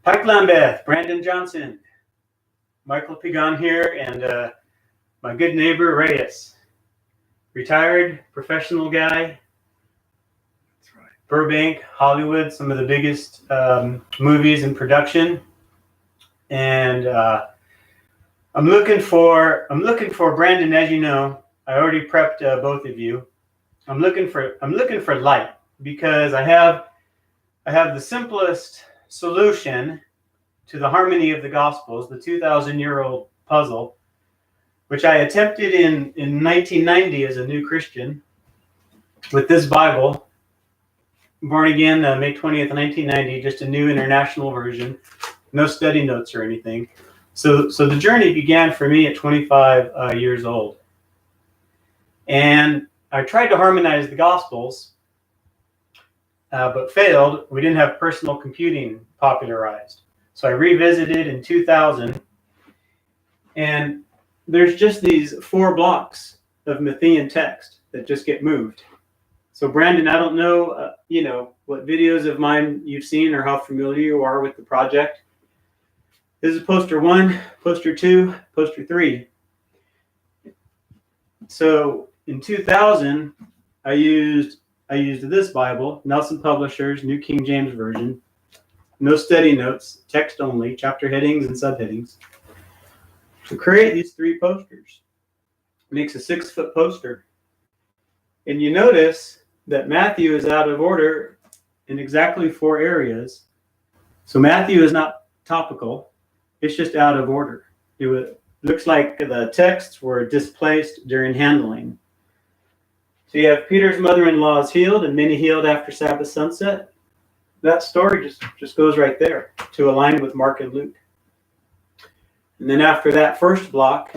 Pipeline Beth, Brandon Johnson, Michael.pigon here, and my good neighbor Reyes, retired professional guy. That's right. Burbank, Hollywood, some of the biggest movies in production, and I'm looking for Brandon. As you know, I already prepped both of you. I'm looking for light because I have the simplest solution to the harmony of the Gospels, the 2,000-year-old puzzle, which I attempted in 1990 as a new Christian with this Bible, born again May 20th, 1990, just a new international version, no study notes or anything. So the journey began for me at 25 years old. And I tried to harmonize the Gospels, but failed. We didn't have personal computing popularized. So I revisited in 2000, and there's just these 4 blocks of Matthean text that just get moved. So Brandon, I don't know, what videos of mine you've seen or how familiar you are with the project. This is poster 1, poster 2, poster 3. So in 2000, I used this Bible, Nelson Publishers, New King James Version, no study notes, text only, chapter headings and subheadings, to create these 3 posters. It makes a 6-foot poster. And you notice that Matthew is out of order in exactly 4 areas. So Matthew is not topical, it's just out of order. It looks like the texts were displaced during handling. So you have Peter's mother-in-law is healed and many healed after Sabbath sunset. That story just goes right there to align with Mark and Luke. And then after that first block,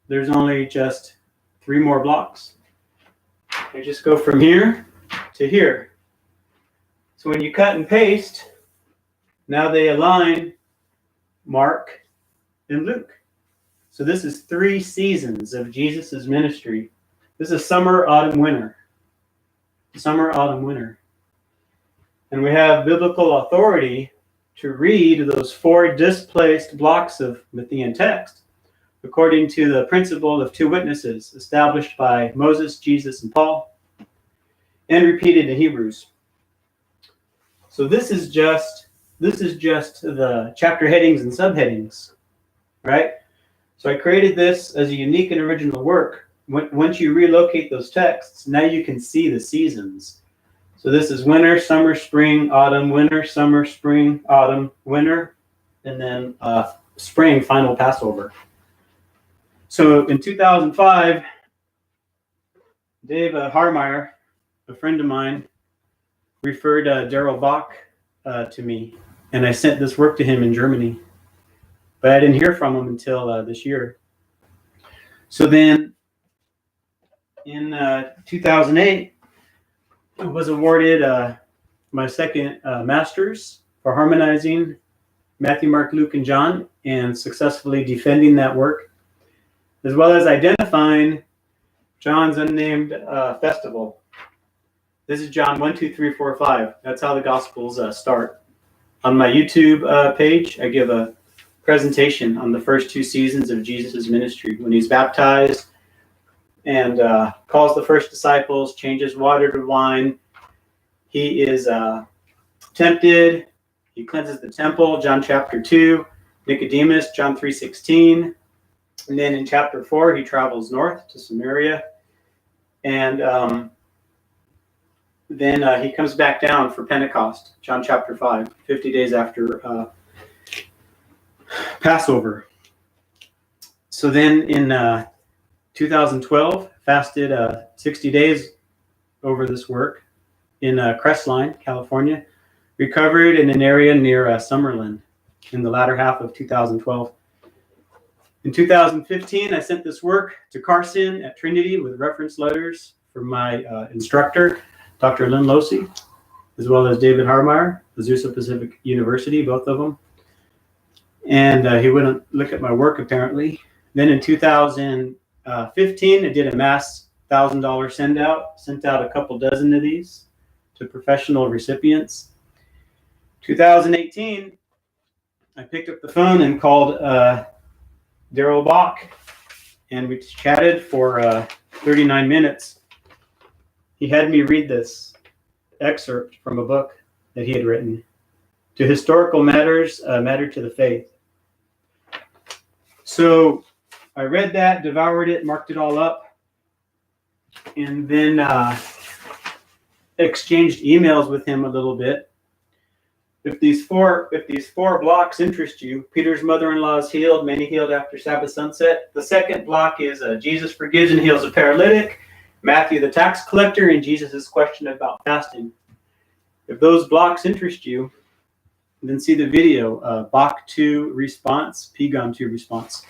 there's only just 3 more blocks. I just go from here to here. So when you cut and paste, now they align Mark and Luke. So this is 3 seasons of Jesus' ministry. This is summer, autumn, winter. Summer, autumn, winter. And we have biblical authority to read those 4 displaced blocks of Matthean text according to the principle of 2 witnesses established by Moses, Jesus, and Paul, and repeated in Hebrews. So this is just the chapter headings and subheadings, right? So I created this as a unique and original work. Once you relocate those texts, now you can see the seasons. So this is winter, summer, spring, autumn, winter, summer, spring, autumn, winter, and then spring, final Passover. So in 2005, Dave Harmeyer, a friend of mine, referred Daryl Bach to me, and I sent this work to him in Germany. But I didn't hear from him until this year. So then in 2008, I was awarded my second master's for harmonizing Matthew, Mark, Luke, and John, and successfully defending that work, as well as identifying John's unnamed festival. This is John 1, 2, 3, 4, 5. That's how the Gospels start. On my YouTube page, I give a presentation on the first 2 seasons of Jesus' ministry, when he's baptized and calls the first disciples, changes water to wine. He is tempted. He cleanses the temple, John chapter 2. Nicodemus, John 3:16. And then in chapter 4, he travels north to Samaria. And then he comes back down for Pentecost, John chapter 5, 50 days after Passover. So then in 2012, fasted 60 days over this work in Crestline, California. Recovered in an area near Summerlin in the latter half of 2012. In 2015, I sent this work to Carson at Trinity with reference letters from my instructor, Dr. Lynn Losey, as well as David Harmeyer, Azusa Pacific University, both of them. And he wouldn't look at my work, apparently. Then in 2015, I did a mass $1,000 sent out a couple dozen of these to professional recipients. 2018, I picked up the phone and called Daryl Bach, and we chatted for 39 minutes. He had me read this excerpt from a book that he had written. To historical matters matter to the faith. So I read that, devoured it, marked it all up, and then exchanged emails with him a little bit. If these four blocks interest you, Peter's mother-in-law is healed, many healed after Sabbath sunset. The second block is Jesus forgives and heals a paralytic, Matthew the tax collector, and Jesus' question about fasting. If those blocks interest you, then see the video, Bach 2 response, Pigon 2 response.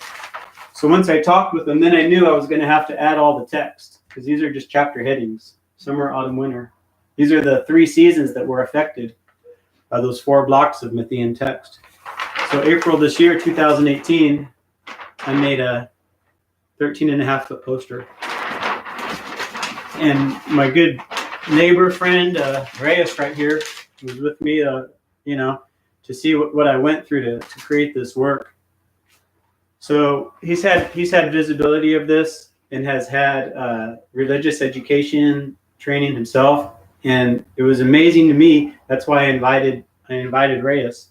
So once I talked with them, then I knew I was going to have to add all the text, because these are just chapter headings, summer, autumn, winter. These are the 3 seasons that were affected by those 4 blocks of Matthean text. So April this year, 2018, I made a 13.5-foot poster. And my good neighbor friend, Reyes right here, was with me, to see what I went through to create this work. So he's had visibility of this and has had religious education training himself, and it was amazing to me. That's why I invited Reyes,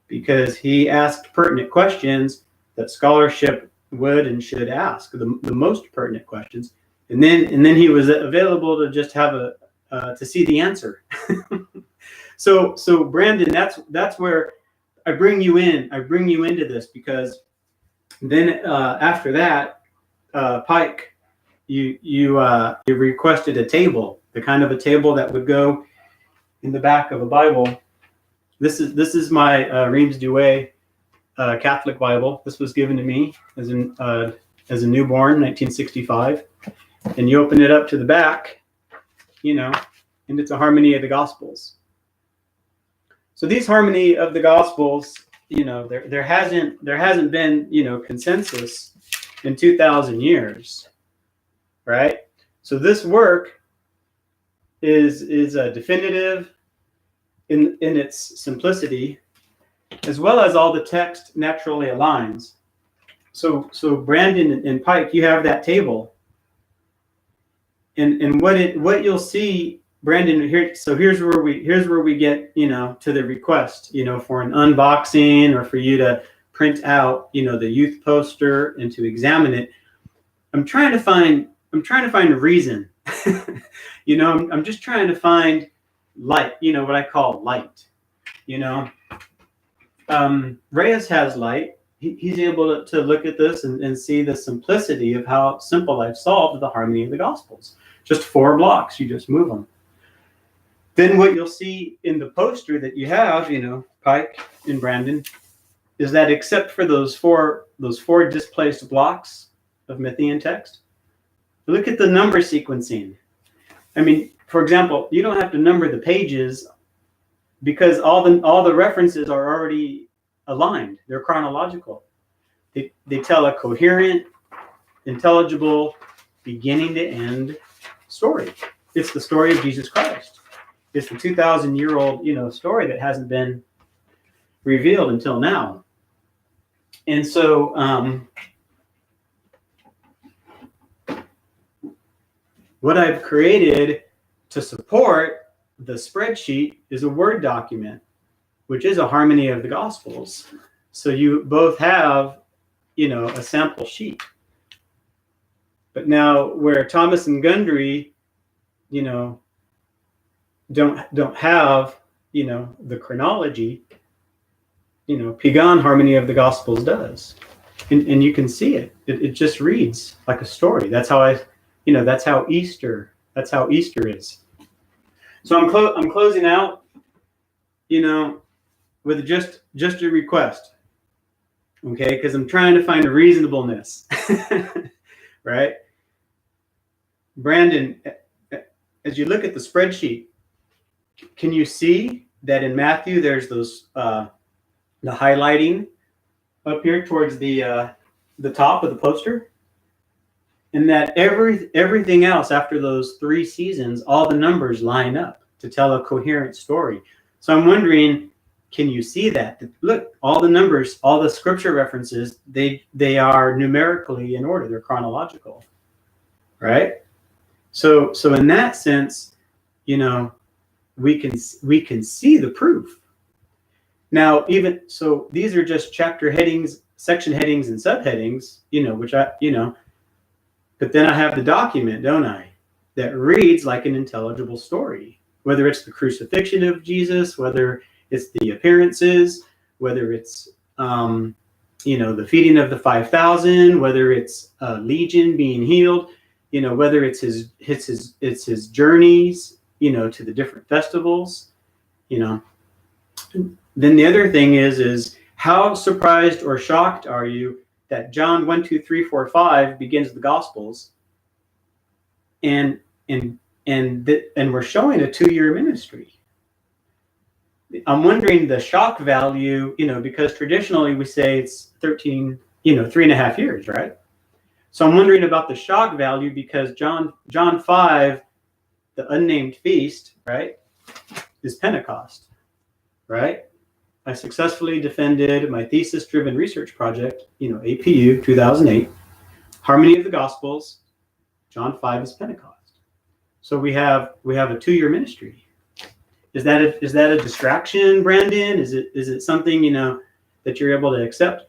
because he asked pertinent questions that scholarship would and should ask, the most pertinent questions, and then he was available to just have to see the answer. So Brandon, that's where I bring you in. I bring you into this, because then after that, Pike, you requested a table, the kind of a table that would go in the back of a Bible. This is my Reims Douay Catholic Bible. This was given to me as a newborn, 1965. And you open it up to the back, and it's a harmony of the Gospels. So these harmony of the Gospels, there hasn't been, consensus in 2,000 years, right? So this work is definitive in its simplicity, as well as all the text naturally aligns. So Brandon and Pike, you have that table, and what you'll see, Brandon, here. So here's where we get, to the request, for an unboxing, or for you to print out, the youth poster and to examine it. I'm trying to find a reason. I'm just trying to find light, what I call light. Reyes has light. He's able to look at this and see the simplicity of how simple I've solved the harmony of the Gospels. Just 4 blocks, you just move them. Then what you'll see in the poster that you have, Pike and Brandon, is that except for those four displaced blocks of Matthean text, look at the number sequencing. I mean, for example, you don't have to number the pages, because all the references are already aligned. They're chronological. They tell a coherent, intelligible, beginning to end story. It's the story of Jesus Christ. It's the 2,000-year-old, story that hasn't been revealed until now. And so what I've created to support the spreadsheet is a Word document, which is a harmony of the Gospels. So you both have, a sample sheet. But now where Thomas and Gundry, don't have, the chronology, Pigon Harmony of the Gospels does. And you can see it. It just reads like a story. That's how that's how Easter is. So I'm closing out, with just a request. Okay, because I'm trying to find a reasonableness. Right? Brandon, as you look at the spreadsheet, can you see that in Matthew there's those the highlighting up here towards the top of the poster, and that everything else after those 3 seasons, all the numbers line up to tell a coherent story. So I'm wondering, Can you see that? Look, all the numbers, all the scripture references, they are numerically in order. They're chronological, right? So in that sense, you know, we can see the proof. Now, even so, these are just chapter headings, section headings, and subheadings, you know, which but then I have the document, don't I, that reads like an intelligible story, whether it's the crucifixion of Jesus, whether it's the appearances, whether it's, you know, the feeding of the 5,000, whether it's Legion being healed, you know, whether it's his journeys, you know, to the different festivals, you know. Then the other thing is how surprised or shocked are you that John 1, 2, 3, 4, 5 begins the Gospels, and we're showing a 2-year ministry. I'm wondering the shock value, you know, because traditionally we say it's 13, you know, 3.5 years, right? So I'm wondering about the shock value because John 5, the unnamed feast, right, is Pentecost, right? I successfully defended my thesis-driven research project, you know, APU 2008, Harmony of the Gospels. John 5 is Pentecost. So we have a 2-year ministry. Is that a distraction, Brandon? Is it something, you know, that you're able to accept?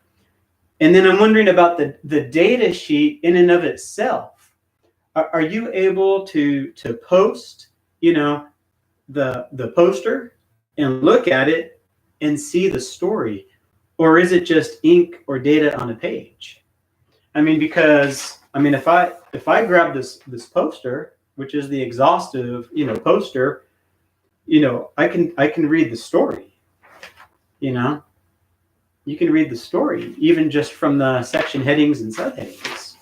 And then I'm wondering about the data sheet in and of itself. Are you able to post, you know, the poster and look at it and see the story, or is it just ink or data on a page? I mean, because I mean, if I grab this poster, which is the exhaustive, you know, poster, you know, I can read the story. You know, you can read the story even just from the section headings and subheadings.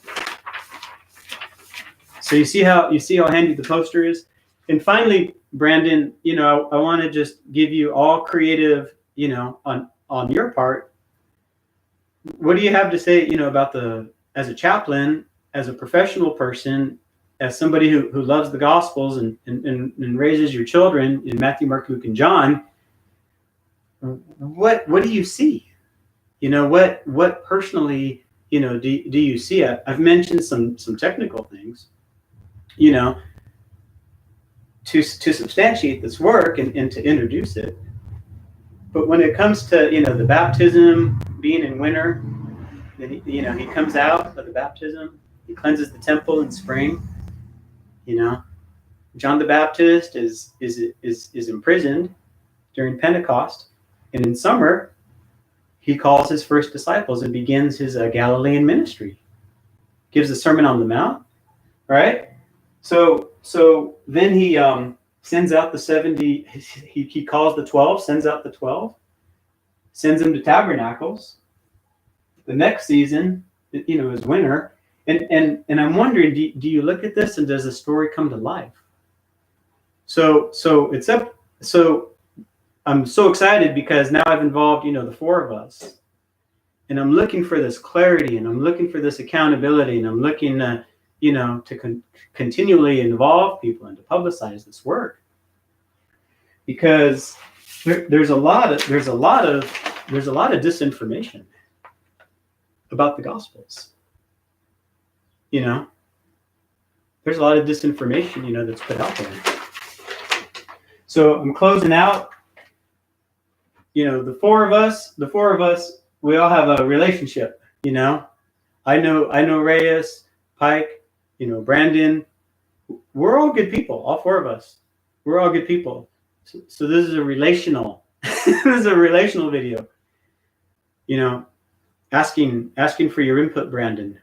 So you see how handy the poster is. And finally, Brandon, you know, I want to just give you all creative, you know, on your part. What do you have to say, you know, about as a chaplain, as a professional person, as somebody who loves the Gospels and raises your children in Matthew, Mark, Luke, and John? What do you see? You know, what personally, you know, do you see? I've mentioned some technical things, you know, to substantiate this work and to introduce it. But when it comes to, you know, the baptism being in winter, then he comes out of the baptism, he cleanses the temple in spring. You know, John the Baptist is imprisoned during Pentecost, and in summer he calls his first disciples and begins his Galilean ministry. Gives the Sermon on the Mount, right? So then he sends out the 70. He calls the 12, sends out the 12, sends them to tabernacles. The next season, you know, is winter. And I'm wondering, do you look at this and does the story come to life? So I'm so excited because now I've involved, you know, the 4 of us, and I'm looking for this clarity, and I'm looking for this accountability, and I'm looking you know, to continually involve people and to publicize this work, because there's a lot of disinformation about the Gospels. You know, there's a lot of disinformation, you know, that's put out there. So I'm closing out. You know, the four of us, we all have a relationship. You know, I know Reyes, Pike, you know, Brandon. We're all good people. All 4 of us. We're all good people. So this is a relational. This is a relational video. You know, asking for your input, Brandon.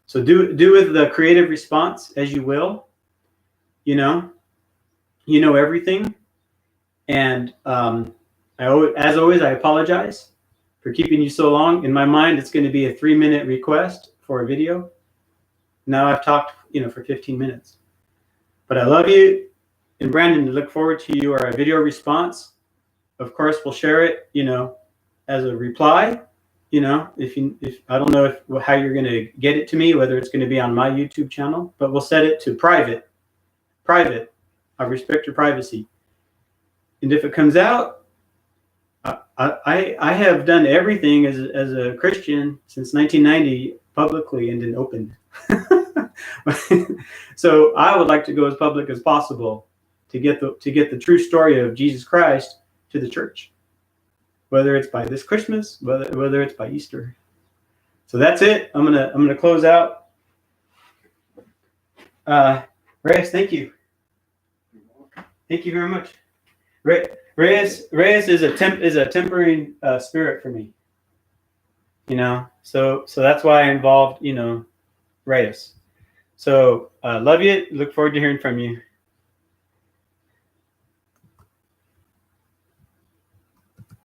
So do with the creative response as you will. You know everything, and as always, I apologize for keeping you so long. In my mind, it's going to be a 3-minute request for a video. Now I've talked, you know, for 15 minutes. But I love you, and Brandon, look forward to your video response. Of course, we'll share it, you know, as a reply. You know, if I don't know how you're going to get it to me, whether it's going to be on my YouTube channel, but we'll set it to private. I respect your privacy. And if it comes out, I have done everything as a Christian since 1990 publicly and in open. So I would like to go as public as possible to get the true story of Jesus Christ to the church, whether it's by this Christmas, whether it's by Easter. So that's it. I'm gonna close out. Reyes, thank you. Thank you very much. Reyes is a tempering spirit for me. So that's why I involved Reyes. So love you. Look forward to hearing from you.